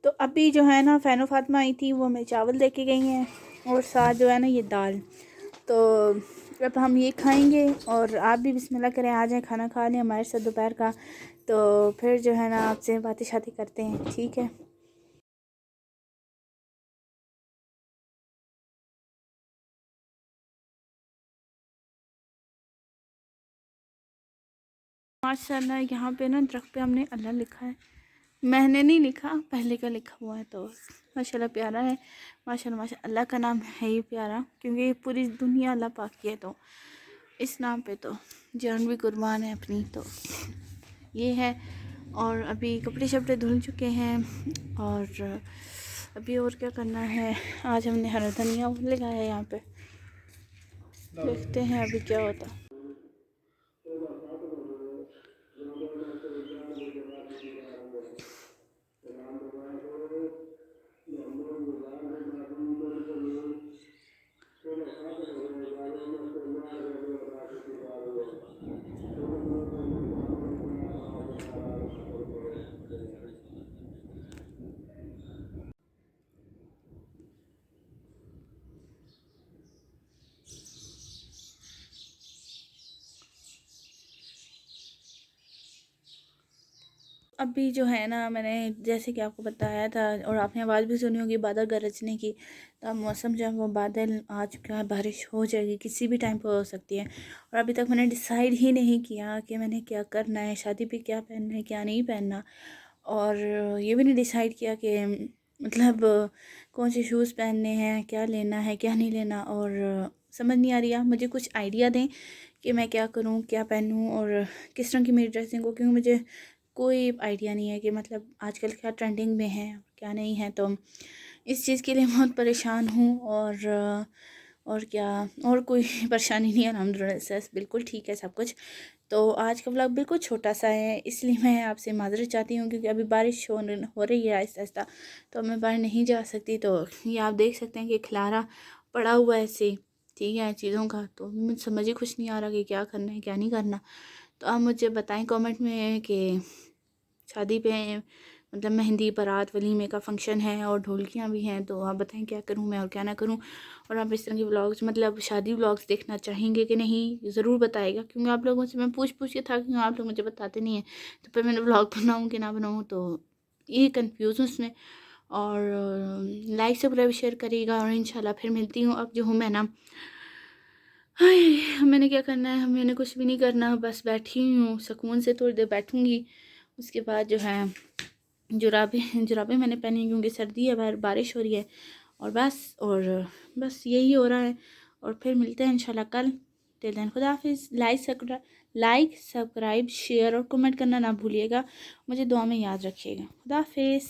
तो अभी जो है ना फ़ैनो फातिमा आई थी, वो हमें चावल दे के गई हैं और साथ जो है ना ये दाल। तो अब हम ये खाएंगे और आप भी बिस्मिल्लाह करें, आ जाएं खाना खा लें हमारे साथ दोपहर का। तो फिर जो है ना आपसे बातें शातें करते हैं, ठीक है। माशाल्लाह यहाँ पे ना दरख्त पे हमने अल्लाह लिखा है, मैंने नहीं लिखा, पहले का लिखा हुआ है। तो माशाल्लाह प्यारा है, माशाल्लाह माशाल्लाह। अल्लाह का नाम है ही प्यारा, क्योंकि पूरी दुनिया अल्लाह पाक की है। तो इस नाम पे तो जान भी कुर्बान है अपनी। तो ये है। और अभी कपड़े शपड़े धुल चुके हैं और अभी और क्या करना है। आज हमने हरा धनिया लगाया है यहाँ पे, देखते हैं अभी क्या होता है। अभी जो है ना मैंने जैसे कि आपको बताया था और आपने आवाज़ भी सुनी होगी बादल गरजने की। तो मौसम जो है वो बादल आ चुका है, बारिश हो जाएगी, किसी भी टाइम पर हो सकती है। और अभी तक मैंने डिसाइड ही नहीं किया कि मैंने क्या करना है, शादी पे क्या पहनना है क्या नहीं पहनना। और ये भी नहीं डिसाइड किया कि मतलब कौन से शूज़ पहनने हैं, क्या लेना है क्या नहीं लेना। और समझ नहीं आ रही है, मुझे कुछ आइडिया दें कि मैं क्या करूं, क्या पहनूं और किस तरह की मेरी ड्रेसिंग हो, क्योंकि मुझे कोई आइडिया नहीं है कि मतलब आजकल क्या ट्रेंडिंग में है क्या नहीं है। तो इस चीज़ के लिए बहुत परेशान हूँ। और क्या, और कोई परेशानी नहीं है, अल्हम्दुलिल्लाह से बिल्कुल ठीक है सब कुछ। तो आज का व्लॉग बिल्कुल छोटा सा है, इसलिए मैं आपसे माज़रत चाहती हूँ, क्योंकि अभी बारिश हो रही है आहिस्ता आहिस्ता, तो मैं बाहर नहीं जा सकती। तो ये आप देख सकते हैं कि खलारा पड़ा हुआ है ऐसे, ठीक है, चीज़ों का। तो मुझे समझ ही कुछ नहीं आ रहा कि क्या करना है क्या नहीं करना। तो आप मुझे बताएं कमेंट में कि शादी पे मतलब मेहंदी बारात वलीमे का फ़ंक्शन है और ढोलकियाँ भी हैं, तो आप बताएं क्या करूं मैं और क्या ना करूं। और आप इस तरह के व्लॉग्स मतलब शादी व्लॉग्स देखना चाहेंगे कि नहीं, ज़रूर बताएगा, क्योंकि आप लोगों से मैं पूछ के थक गई हूँ, आप लोग मुझे बताते नहीं हैं। तो फिर मैंने व्लॉग बनाऊँ कि ना बनाऊँ, तो ये कन्फ्यूज़ हूँ उसमें। और लाइक सब्सक्राइब शेयर करिएगा और इंशाल्लाह फिर मिलती हूँ। अब जो हूँ मैं ना, हाय मैंने क्या करना है, मैंने कुछ भी नहीं करना, बस बैठी हुई हूँ सुकून से, थोड़ी देर बैठूँगी। उसके बाद जो है जुराबें मैंने पहनी क्योंकि सर्दी है, बाहर बारिश हो रही है। और बस यही हो रहा है। और फिर मिलते हैं इंशाल्लाह कल। टिल देन खुदा हाफिज़। लाइक सब्सक्राइब शेयर और कमेंट करना ना भूलिएगा, मुझे दुआ में याद रखिएगा। खुदा हाफिज़।